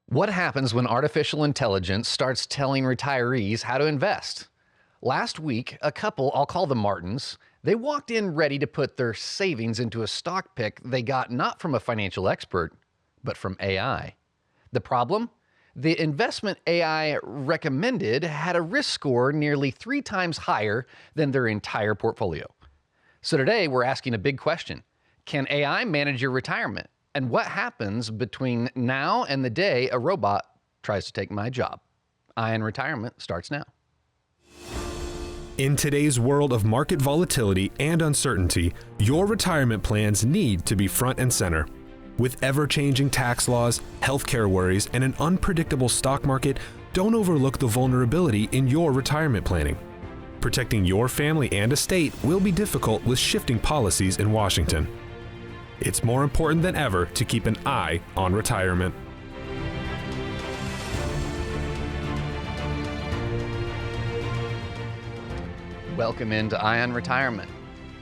What happens when artificial intelligence starts telling retirees how to invest? Last week, a couple, I'll call them Martins, they walked in ready to put their savings into a stock pick they got not from a financial expert, but from AI. The problem? The investment AI recommended had a risk score nearly 3 times higher than their entire portfolio. So today, we're asking a big question. Can AI manage your retirement? And what happens between now and the day a robot tries to take my job? Eye on Retirement starts now. In today's world of market volatility and uncertainty, your retirement plans need to be front and center. With ever-changing tax laws, healthcare worries, and an unpredictable stock market, don't overlook the vulnerability in your retirement planning. Protecting your family and estate will be difficult with shifting policies in Washington. It's more important than ever to keep an eye on retirement. Welcome into Eye on Retirement.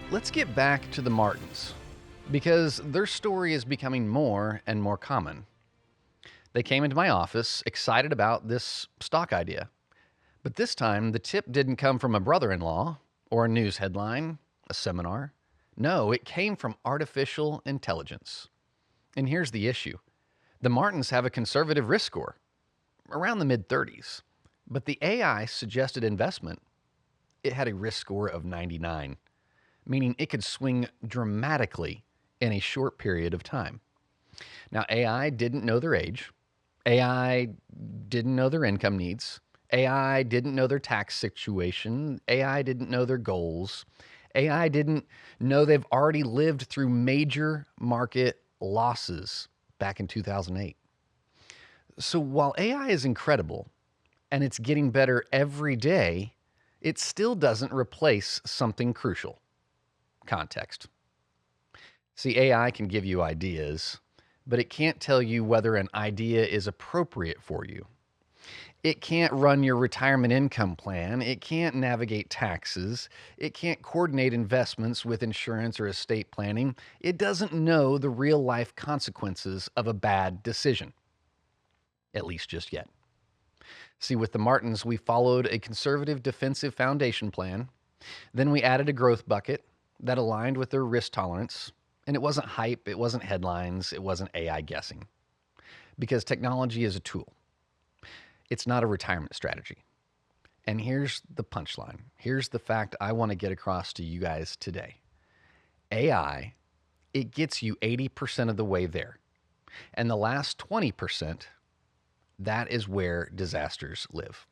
Let's get back to the Martins, because their story is becoming more and more common. They came into my office excited about this stock idea, but this time the tip didn't come from a brother-in-law or a news headline, a seminar. No, it came from artificial intelligence. And here's the issue. The Martins have a conservative risk score, around the mid-30s, but the AI suggested investment, it had a risk score of 99, meaning it could swing dramatically in a short period of time. Now, AI didn't know their age. AI didn't know their income needs. AI didn't know their tax situation. AI didn't know their goals. AI didn't know they've already lived through major market losses back in 2008. So while AI is incredible and it's getting better every day, it still doesn't replace something crucial: context. See, AI can give you ideas, but it can't tell you whether an idea is appropriate for you. It can't run your retirement income plan. It can't navigate taxes. It can't coordinate investments with insurance or estate planning. It doesn't know the real life consequences of a bad decision, at least just yet. See, with the Martins, we followed a conservative defensive foundation plan. Then we added a growth bucket that aligned with their risk tolerance. And it wasn't hype. It wasn't headlines. It wasn't AI guessing. Because technology is a tool. It's not a retirement strategy. And here's the punchline. Here's the fact I want to get across to you guys today. AI, it gets you 80% of the way there. And the last 20%, that is where disasters live.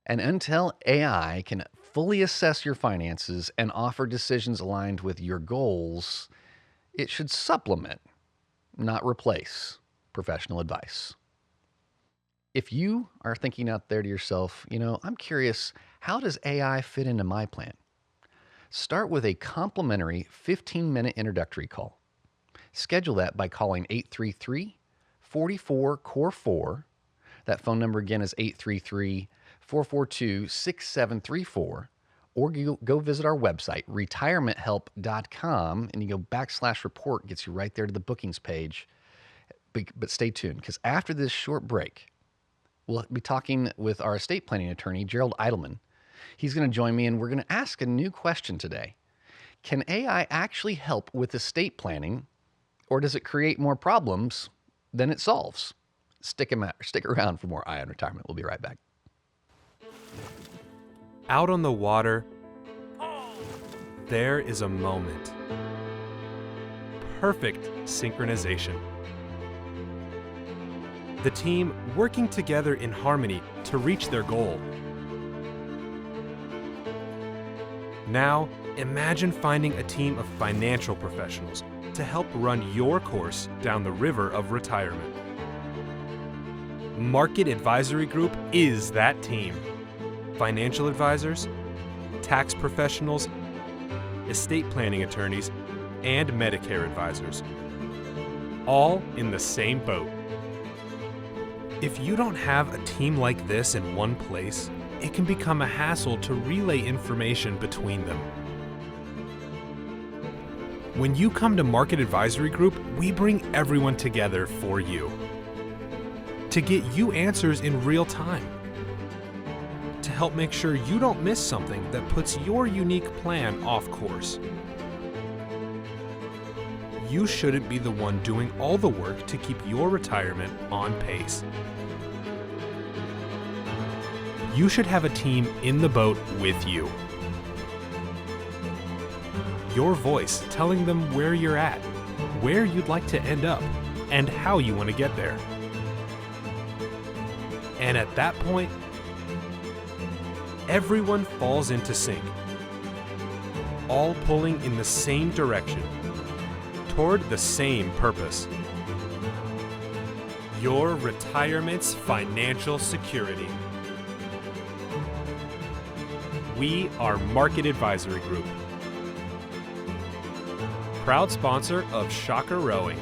And until AI can fully assess your finances and offer decisions aligned with your goals, it should supplement, not replace, professional advice. If you are thinking out there to yourself, I'm curious, how does AI fit into my plan? Start with a complimentary 15-minute introductory call. Schedule that by calling 833-44-CORE-4. That phone number again is 833-442-6734. Or you go visit our website, retirementhelp.com, and you go /report, gets you right there to the bookings page. But stay tuned, because after this short break, we'll be talking with our estate planning attorney, Gerald Eidelman. He's going to join me, and we're going to ask a new question today. Can AI actually help with estate planning, or does it create more problems than it solves? Stick around for more Eye on Retirement. We'll be right back. Out on the water, there is a moment. Perfect synchronization. The team working together in harmony to reach their goal. Now, imagine finding a team of financial professionals to help run your course down the river of retirement. Market Advisory Group is that team. Financial advisors, tax professionals, estate planning attorneys, and Medicare advisors. All in the same boat. If you don't have a team like this in one place, it can become a hassle to relay information between them. When you come to Market Advisory Group, we bring everyone together for you. to get you answers in real time, to help make sure you don't miss something that puts your unique plan off course. You shouldn't be the one doing all the work to keep your retirement on pace. You should have a team in the boat with you. Your voice telling them where you're at, where you'd like to end up, and how you want to get there. And at that point, everyone falls into sync, all pulling in the same direction, toward the same purpose. Your retirement's financial security. We are Market Advisory Group, proud sponsor of Shocker Rowing.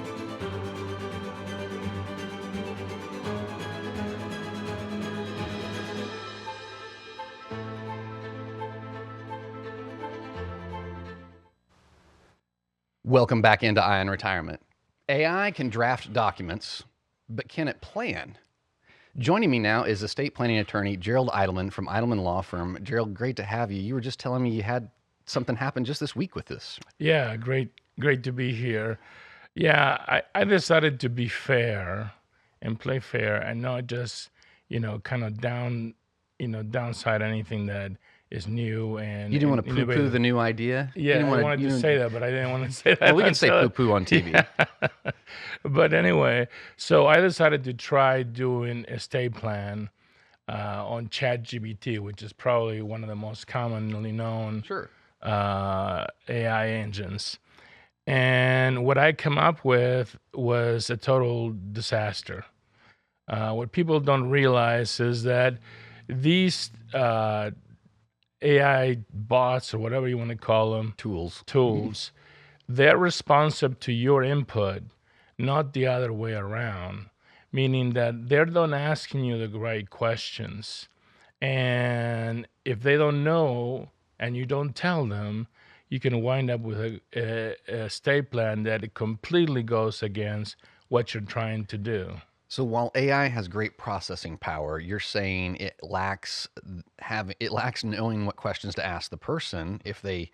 Welcome back into Eye on Retirement. AI can draft documents, but can it plan? Joining me now is estate planning attorney Gerald Eidelman from Eidelman Law Firm. Gerald, great to have you. You were just telling me you had something happen just this week with this. Yeah, great to be here. Yeah, I decided to be fair and play fair and not just, kind of downside anything that is new and You didn't want to poo-poo innovative. the new idea? Yeah, I wanted to say that, but I didn't want to say that. Well, we can say poo-poo on TV. Yeah. But anyway, so I decided to try doing estate plan on ChatGPT, which is probably one of the most commonly known Sure. AI engines. And what I come up with was a total disaster. What people don't realize is that these AI bots, or whatever you want to call them, tools, they're responsive to your input, not the other way around, meaning that they're not asking you the right questions. And if they don't know and you don't tell them, you can wind up with a estate plan that completely goes against what you're trying to do. So while AI has great processing power, you're saying it lacks knowing what questions to ask the person if they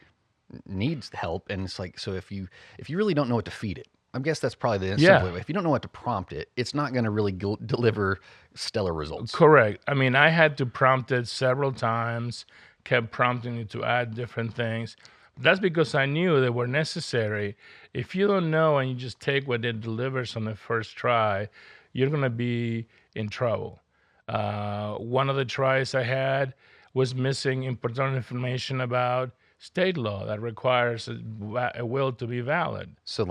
needs help. And it's like, so if you really don't know what to feed it, I guess that's probably the simple way. If you don't know what to prompt it, it's not going to really deliver stellar results. Correct. I mean, I had to prompt it several times, kept prompting it to add different things. That's because I knew they were necessary. If you don't know and you just take what it delivers on the first try, you're going to be in trouble. One of the tries I had was missing important information about state law that requires a will to be valid. So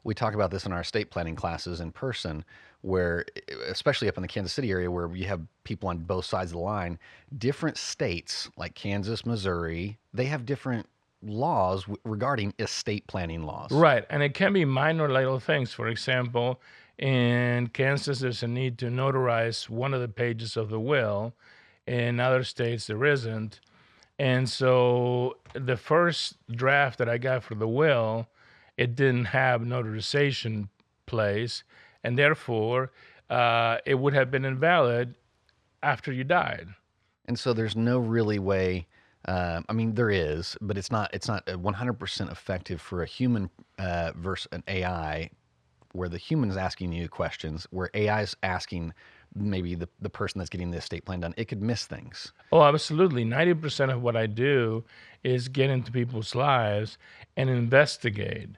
we talk about this in our estate planning classes in person, where, especially up in the Kansas City area, where you have people on both sides of the line, different states like Kansas, Missouri, they have different laws regarding estate planning laws. Right, and it can be minor little things. For example, in Kansas, there's a need to notarize one of the pages of the will. In other states, there isn't. And so the first draft that I got for the will, it didn't have notarization place, and therefore it would have been invalid after you died. And so there's no really way. I mean, there is, but it's not 100% effective for a human versus an AI, where the human is asking you questions, where AI is asking maybe the person that's getting the estate plan done. It could miss things. Oh, absolutely. 90% of what I do is get into people's lives and investigate.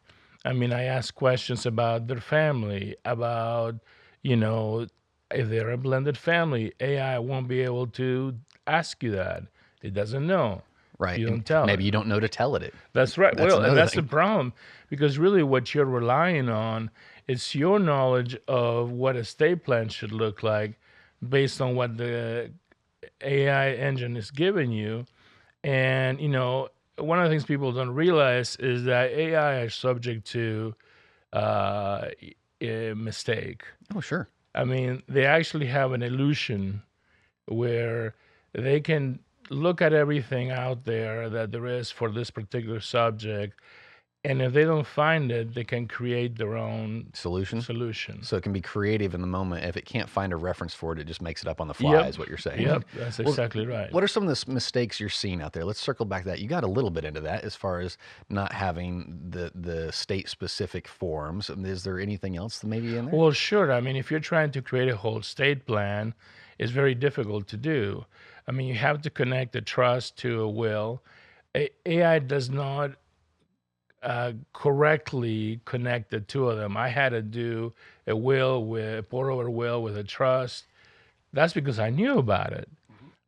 I mean, I ask questions about their family, about, if they're a blended family. AI won't be able to ask you that. It doesn't know. Right. You don't tell Maybe it. you don't know to tell it. That's right. That's And that's thing. the problem, because really what you're relying on is your knowledge of what estate plan should look like based on what the AI engine is giving you. And, one of the things people don't realize is that AI are subject to a mistake. Oh, sure. I mean, they actually have an illusion where they can look at everything out there that there is for this particular subject And if they don't find it, they can create their own Solution. solution. So it can be creative in the moment. If it can't find a reference for it, it just makes it up on the fly, is what you're saying. Yep, that's exactly right. What are some of the mistakes you're seeing out there? Let's circle back to that. You got a little bit into that as far as not having the state-specific forms. Is there anything else maybe in there? Well, sure. I mean, if you're trying to create a whole estate plan, it's very difficult to do. I mean, you have to connect a trust to a will. AI does not correctly connect the two of them. I had to do a pour over will with a trust. That's because I knew about it.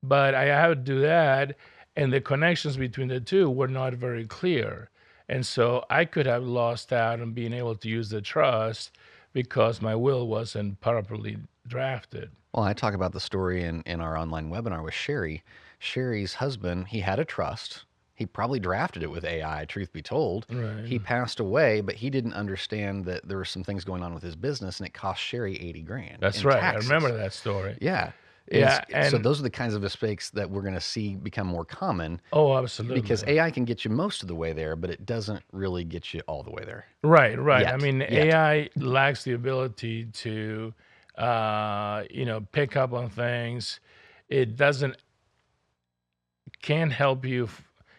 But I had to do that, and the connections between the two were not very clear. And so I could have lost out on being able to use the trust because my will wasn't properly drafted. Well, I talk about the story in our online webinar with Sherry. Sherry's husband, he had a trust. He probably drafted it with AI, truth be told. Right. He passed away, but he didn't understand that there were some things going on with his business, and it cost Sherry $80,000. That's in right. taxes. I remember that story. Yeah. Yeah, So and- those are the kinds of mistakes that we're going to see become more common Oh, absolutely. because AI can get you most of the way there, but it doesn't really get you all the way there. Right. Yet. I mean, AI lacks the ability to, pick up on things. It can't help you.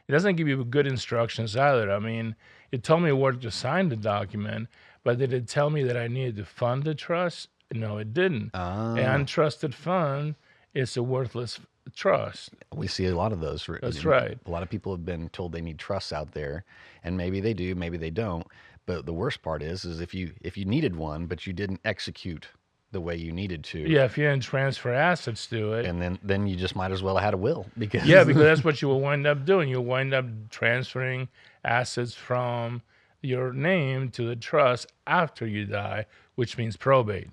It doesn't give you good instructions either. I mean, it told me where to sign the document, but did it tell me that I needed to fund the trust? No, it didn't. An untrusted fund is a worthless trust. We see a lot of those. That's right. A lot of people have been told they need trusts out there, and maybe they do, maybe they don't. But the worst part is if you needed one, but you didn't execute the way you needed to. Yeah, if you didn't transfer assets to it. And then you just might as well have had a will because because that's what you will wind up doing. You'll wind up transferring assets from your name to the trust after you die, which means probate.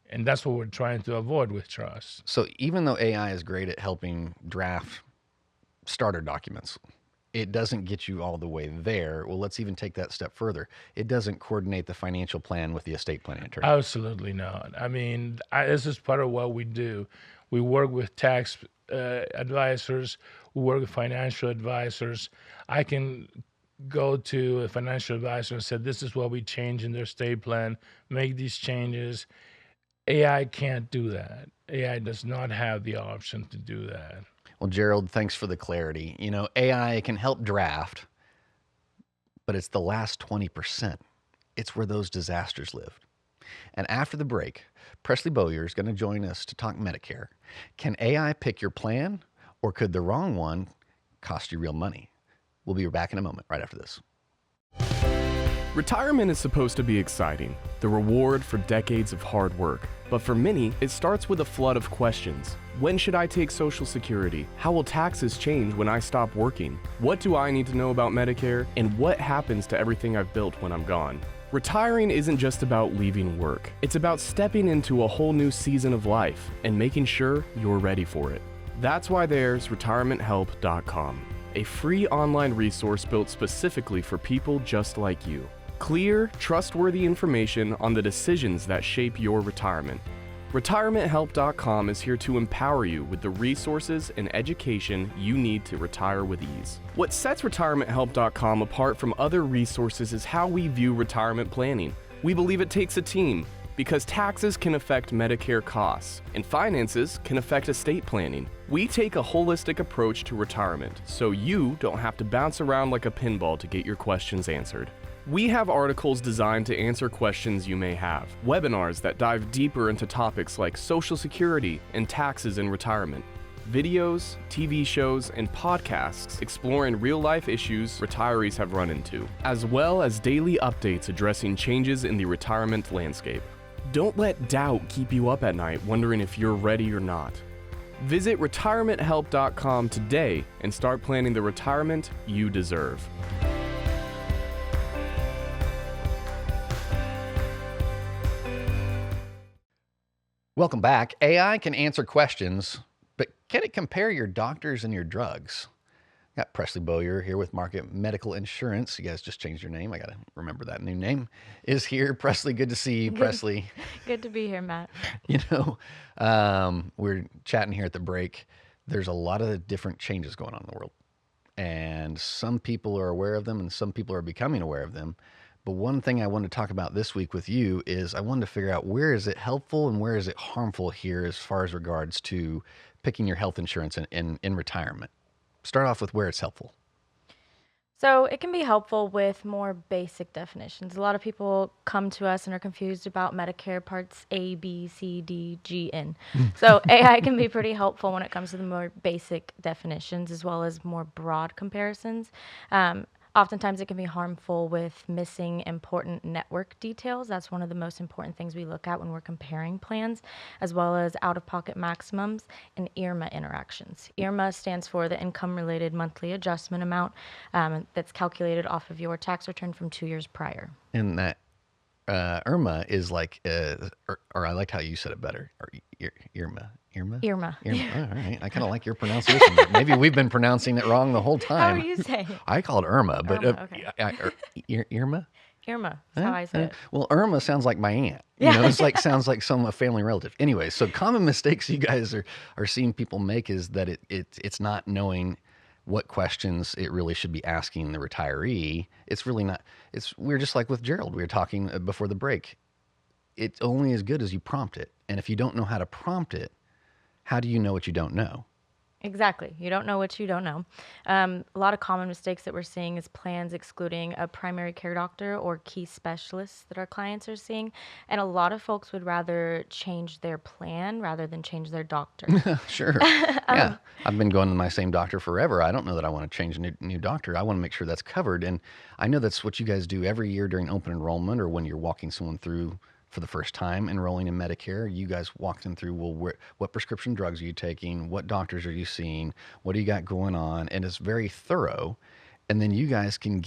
And that's what we're trying to avoid with trusts. So even though AI is great at helping draft starter documents, it doesn't get you all the way there. Well, let's even take that step further. It doesn't coordinate the financial plan with the estate planning attorney. Absolutely not. I mean, this is part of what we do. We work with tax advisors. We work with financial advisors. I can go to a financial advisor and say, this is what we change in their estate plan, make these changes. AI can't do that. AI does not have the option to do that. Well, Gerald, thanks for the clarity. AI can help draft, but it's the last 20%. It's where those disasters live. And after the break, Presley Beaulieu is going to join us to talk Medicare. Can AI pick your plan, or could the wrong one cost you real money? We'll be back in a moment, right after this. Retirement is supposed to be exciting, the reward for decades of hard work. But for many, it starts with a flood of questions. When should I take Social Security? How will taxes change when I stop working? What do I need to know about Medicare? And what happens to everything I've built when I'm gone? Retiring isn't just about leaving work. It's about stepping into a whole new season of life and making sure you're ready for it. That's why there's retirementhelp.com, a free online resource built specifically for people just like you. Clear, trustworthy information on the decisions that shape your retirement. RetirementHelp.com is here to empower you with the resources and education you need to retire with ease. What sets RetirementHelp.com apart from other resources is how we view retirement planning. We believe it takes a team, because taxes can affect Medicare costs, and finances can affect estate planning. We take a holistic approach to retirement, so you don't have to bounce around like a pinball to get your questions answered. We have articles designed to answer questions you may have, webinars that dive deeper into topics like Social Security and taxes in retirement, videos, TV shows, and podcasts exploring real-life issues retirees have run into, as well as daily updates addressing changes in the retirement landscape. Don't let doubt keep you up at night wondering if you're ready or not. Visit retirementhelp.com today and start planning the retirement you deserve. Welcome back. AI can answer questions, but can it compare your doctors and your drugs? Got Presley Beaulieu here with Market Medical Insurance. You guys just changed your name. I got to remember that new name is here. Presley, good to see you, Presley. Good to be here, Matt. We're chatting here at the break. There's a lot of different changes going on in the world. and some people are aware of them and some people are becoming aware of them. But one thing I want to talk about this week with you is I wanted to figure out, where is it helpful and where is it harmful here as far as regards to picking your health insurance in retirement. Start off with where it's helpful. So it can be helpful with more basic definitions. A lot of people come to us and are confused about Medicare parts A, B, C, D, G, N. So AI can be pretty helpful when it comes to the more basic definitions as well as more broad comparisons. Oftentimes it can be harmful with missing important network details. That's one of the most important things we look at when we're comparing plans, as well as out-of-pocket maximums and IRMA interactions. IRMA stands for the income-related monthly adjustment amount, that's calculated off of your tax return from 2 years prior. And that IRMA is like, or I liked how you said it better, or IRMA. IRMA. All right. I kind of like your pronunciation, but maybe we've been pronouncing it wrong the whole time. How are you saying it? I call it IRMA, but okay. IRMA? IRMA, that's how I say it. Well, Irma sounds like my aunt. It's like, sounds like a family relative. Anyway, so common mistakes you guys are seeing people make is that it's not knowing what questions it really should be asking the retiree. It's really not. We're just like with Gerald. We were talking before the break. It's only as good as you prompt it. And if you don't know how to prompt it, how do you know what you don't know? Exactly. You don't know what you don't know. A lot of common mistakes that we're seeing is plans excluding a primary care doctor or key specialists that our clients are seeing. And a lot of folks would rather change their plan rather than change their doctor. Sure. Yeah. I've been going to my same doctor forever. I don't know that I want to change a new doctor. I want to make sure that's covered. And I know that's what you guys do every year during open enrollment, or when you're walking someone through for the first time enrolling in Medicare. You guys walk them through, well, what prescription drugs are you taking? What doctors are you seeing? What do you got going on? And it's very thorough. And then you guys can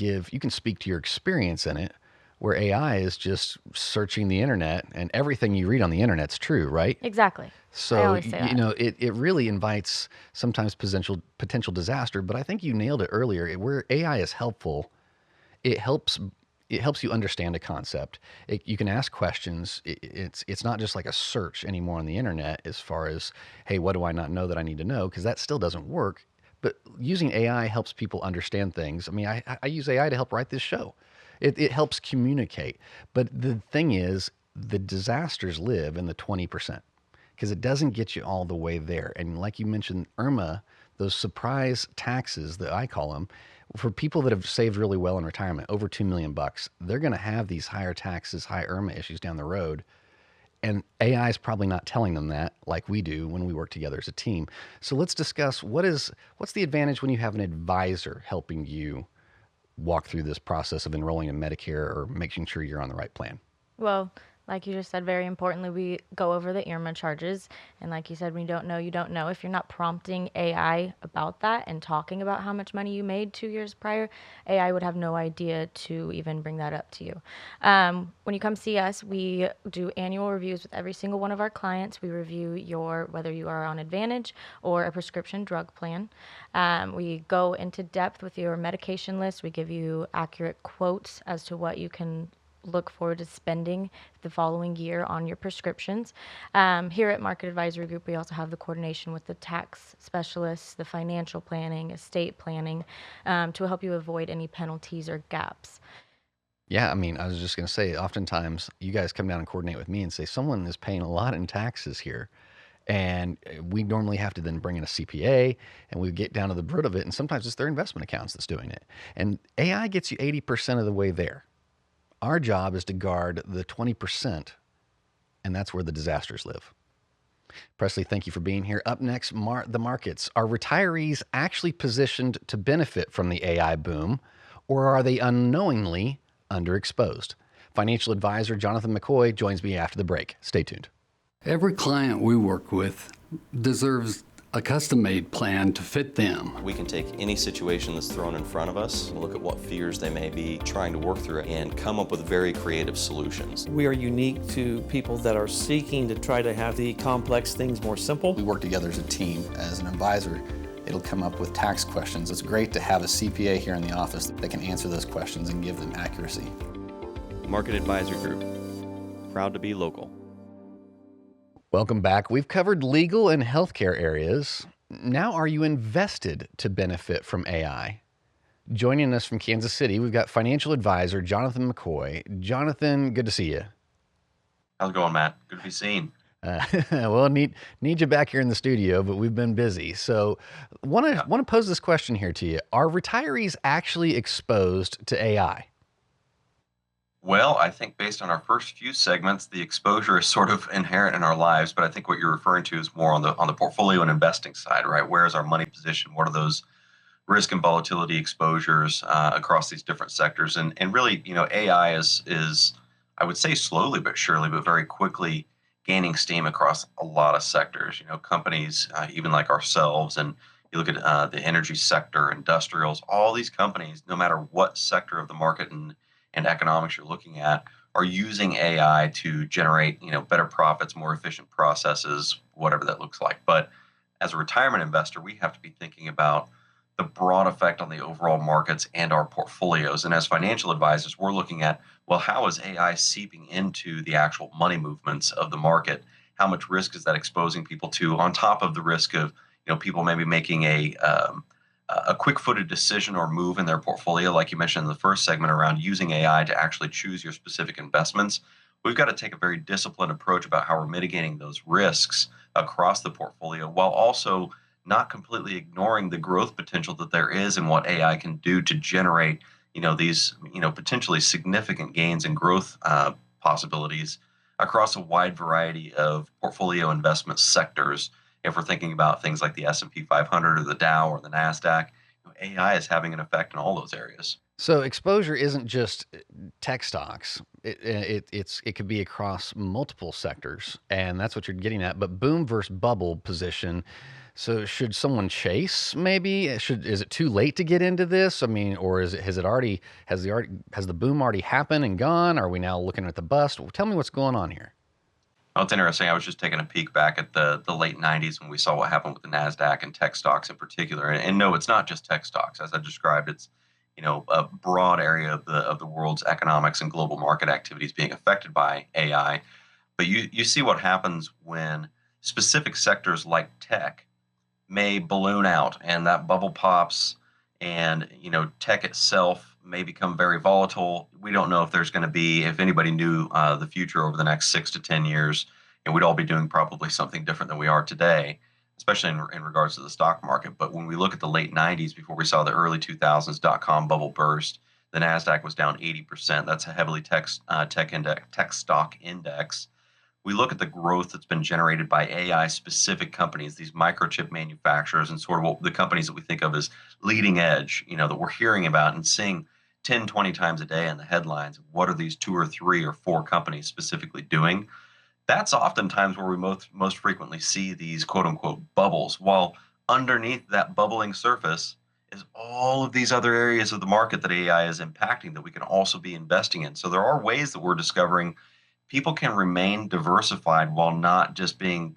speak to your experience in it, where AI is just searching the internet, and everything you read on the internet's true, right? Exactly. So, I always say that. It really invites sometimes potential disaster, but I think you nailed it earlier. Where AI is helpful, it helps you understand a concept. You can ask questions. It's not just like a search anymore on the internet as far as, hey, what do I not know that I need to know? Because that still doesn't work. But using AI helps people understand things. I mean, I use AI to help write this show. It helps communicate. But the thing is, the disasters live in the 20%, because it doesn't get you all the way there. And like you mentioned, IRMA, those surprise taxes that I call them, for people that have saved really well in retirement, over $2 million, they're going to have these higher taxes, high IRMA issues down the road. And AI is probably not telling them that like we do when we work together as a team. So let's discuss what's the advantage when you have an advisor helping you walk through this process of enrolling in Medicare or making sure you're on the right plan. Well, like you just said, very importantly, we go over the IRMA charges. And like you said, when you don't know, you don't know. If you're not prompting AI about that and talking about how much money you made 2 years prior, AI would have no idea to even bring that up to you. When you come see us, we do annual reviews with every single one of our clients. We review whether you are on Advantage or a prescription drug plan. We go into depth with your medication list. We give you accurate quotes as to what you can look forward to spending the following year on your prescriptions. Here at Market Advisory Group, we also have the coordination with the tax specialists, the financial planning, estate planning, to help you avoid any penalties or gaps. Yeah, I mean, I was just going to say, oftentimes you guys come down and coordinate with me and say, someone is paying a lot in taxes here. And we normally have to then bring in a CPA, and we get down to the root of it. And sometimes it's their investment accounts that's doing it. And AI gets you 80% of the way there. Our job is to guard the 20%, and that's where the disasters live. Presley, thank you for being here. Up next, the markets. Are retirees actually positioned to benefit from the AI boom, or are they unknowingly underexposed? Financial Advisor Jonathon McCoy joins me after the break. Stay tuned. Every client we work with deserves a custom-made plan to fit them. We can take any situation that's thrown in front of us and look at what fears they may be, trying to work through it, and come up with very creative solutions. We are unique to people that are seeking to try to have the complex things more simple. We work together as a team. As an advisor, it'll come up with tax questions. It's great to have a CPA here in the office that can answer those questions and give them accuracy. Market Advisor Group, proud to be local. Welcome back. We've covered legal and healthcare areas. Now, are you invested to benefit from AI? Joining us from Kansas City, we've got Financial Advisor Jonathon McCoy. Jonathan, good to see you. How's it going, Matt? Good to be seen. Well, need you back here in the studio, but we've been busy. So, want to pose this question here to you: are retirees actually exposed to AI? Well, I think based on our first few segments, the exposure is sort of inherent in our lives, but I think what you're referring to is more on the portfolio and investing side, right? Where is our money position? What are those risk and volatility exposures across these different sectors? And really, AI is I would say slowly but surely, but very quickly gaining steam across a lot of sectors. Companies even like ourselves, and you look at the energy sector, industrials, all these companies, no matter what sector of the market and economics you're looking at, are using AI to generate better profits, more efficient processes, whatever that looks like. But as a retirement investor, we have to be thinking about the broad effect on the overall markets and our portfolios. And as financial advisors, we're looking at, well, how is AI seeping into the actual money movements of the market? How much risk is that exposing people to, on top of the risk of people maybe making a quick-footed decision or move in their portfolio, like you mentioned in the first segment, around using AI to actually choose your specific investments. We've got to take a very disciplined approach about how we're mitigating those risks across the portfolio, while also not completely ignoring the growth potential that there is in what AI can do to generate, these, potentially significant gains and growth possibilities across a wide variety of portfolio investment sectors. If we're thinking about things like the S&P 500 or the Dow or the NASDAQ, AI is having an effect in all those areas. So exposure isn't just tech stocks. It could be across multiple sectors, and that's what you're getting at. But boom versus bubble position. So should someone chase? Maybe is it too late to get into this? I mean, or has the boom already happened and gone? Are we now looking at the bust? Well, tell me what's going on here. Well, it's interesting. I was just taking a peek back at the late 90s when we saw what happened with the NASDAQ and tech stocks in particular. And no, it's not just tech stocks. As I described, it's a broad area of the world's economics and global market activities being affected by AI. But you see what happens when specific sectors like tech may balloon out and that bubble pops, and tech itself may become very volatile. We don't know if there's going to be, if anybody knew the future over the next 6 to 10 years, we'd all be doing probably something different than we are today, especially in regards to the stock market. But when we look at the late 90s, before we saw the early 2000s dot-com bubble burst, the NASDAQ was down 80%. That's a heavily tech stock index. We look at the growth that's been generated by AI-specific companies, these microchip manufacturers, and sort of what the companies that we think of as leading edge, that we're hearing about and seeing 10, 20 times a day in the headlines. What are these 2 or 3 or 4 companies specifically doing? That's oftentimes where we most frequently see these quote-unquote bubbles, while underneath that bubbling surface is all of these other areas of the market that AI is impacting that we can also be investing in. So there are ways that we're discovering people can remain diversified while not just being,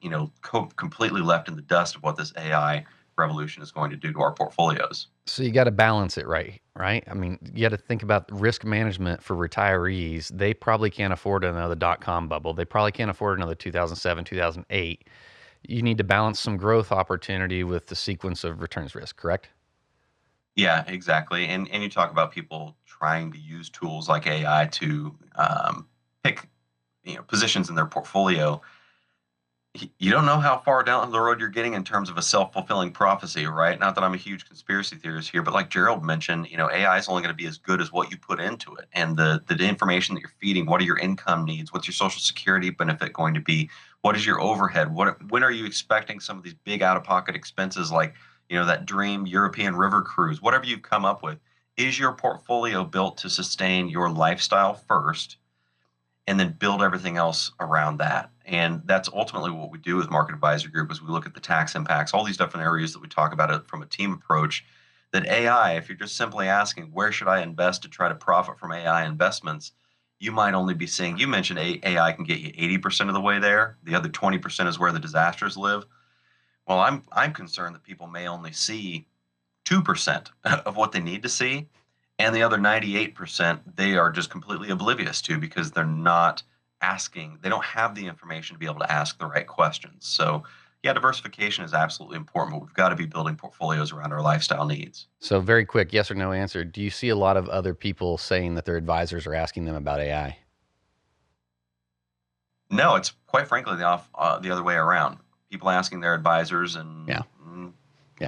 completely left in the dust of what this AI revolution is going to do to our portfolios. So you got to balance it right? I mean, you got to think about risk management for retirees. They probably can't afford another dot-com bubble. They probably can't afford another 2007, 2008. You need to balance some growth opportunity with the sequence of returns risk, correct? Yeah, exactly. And you talk about people trying to use tools like AI to pick positions in their portfolio. You don't know how far down the road you're getting in terms of a self-fulfilling prophecy, right? Not that I'm a huge conspiracy theorist here, but like Gerald mentioned, AI is only going to be as good as what you put into it. And the information that you're feeding, what are your income needs? What's your Social Security benefit going to be? What is your overhead? When are you expecting some of these big out-of-pocket expenses like, that dream European river cruise? Whatever you've come up with, is your portfolio built to sustain your lifestyle first, and then build everything else around that? And that's ultimately what we do with Market Advisor Group, is we look at the tax impacts, all these different areas that we talk about it from a team approach. That AI, if you're just simply asking, where should I invest to try to profit from AI investments, you might only be seeing, you mentioned AI can get you 80% of the way there. The other 20% is where the disasters live. Well, I'm concerned that people may only see 2% of what they need to see. And the other 98%, they are just completely oblivious to, because they're not asking, they don't have the information to be able to ask the right questions. So, Yeah, diversification is absolutely important, but we've got to be building portfolios around our lifestyle needs. So very quick, yes or no answer. Do you see a lot of other people saying that their advisors are asking them about AI? No, it's quite frankly the other way around. People asking their advisors, and Yeah.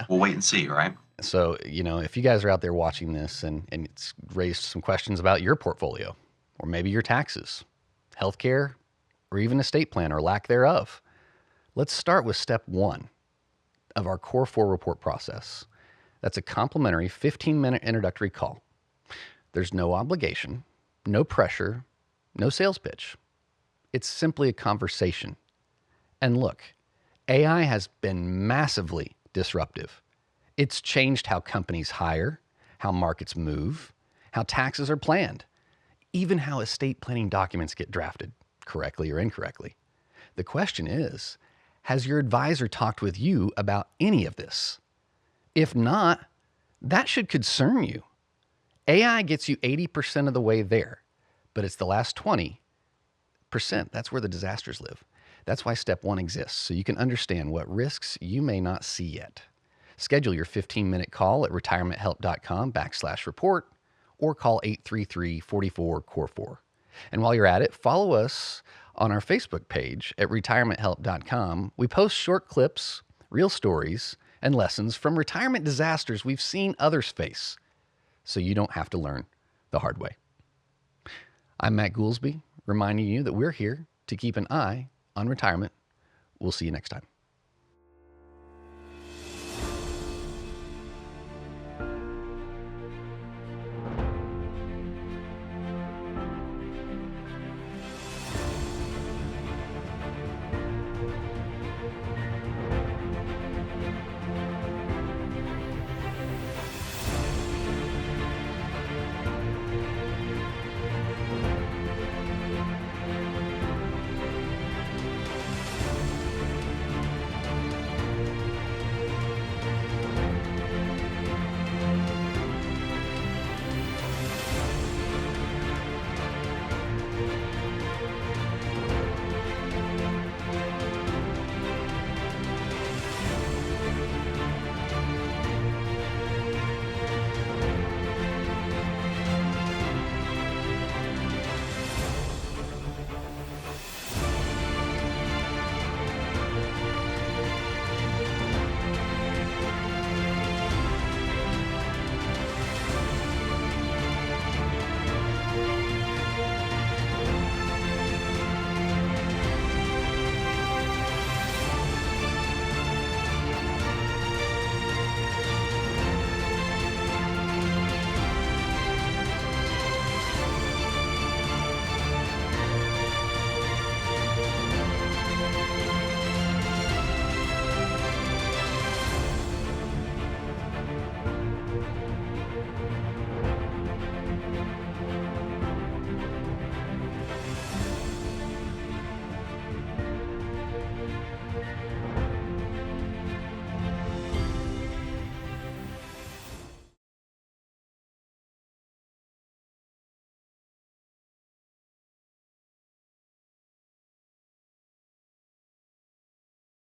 we'll wait and see, right? So, if you guys are out there watching this and it's raised some questions about your portfolio, or maybe your taxes, healthcare, or even estate plan or lack thereof, let's start with step 1 of our Core 4 report process. That's a complimentary 15-minute introductory call. There's no obligation, no pressure, no sales pitch. It's simply a conversation. And look, AI has been massively disruptive. It's changed how companies hire, how markets move, how taxes are planned, even how estate planning documents get drafted, correctly or incorrectly. The question is, has your advisor talked with you about any of this? If not, that should concern you. AI gets you 80% of the way there, but it's the last 20%. That's where the disasters live. That's why step 1 exists, so you can understand what risks you may not see yet. Schedule your 15-minute call at retirementhelp.com/report or call 833-44-CORE4. And while you're at it, follow us on our Facebook page at retirementhelp.com. We post short clips, real stories, and lessons from retirement disasters we've seen others face, so you don't have to learn the hard way. I'm Matt Goolsby, reminding you that we're here to keep an eye on retirement. We'll see you next time.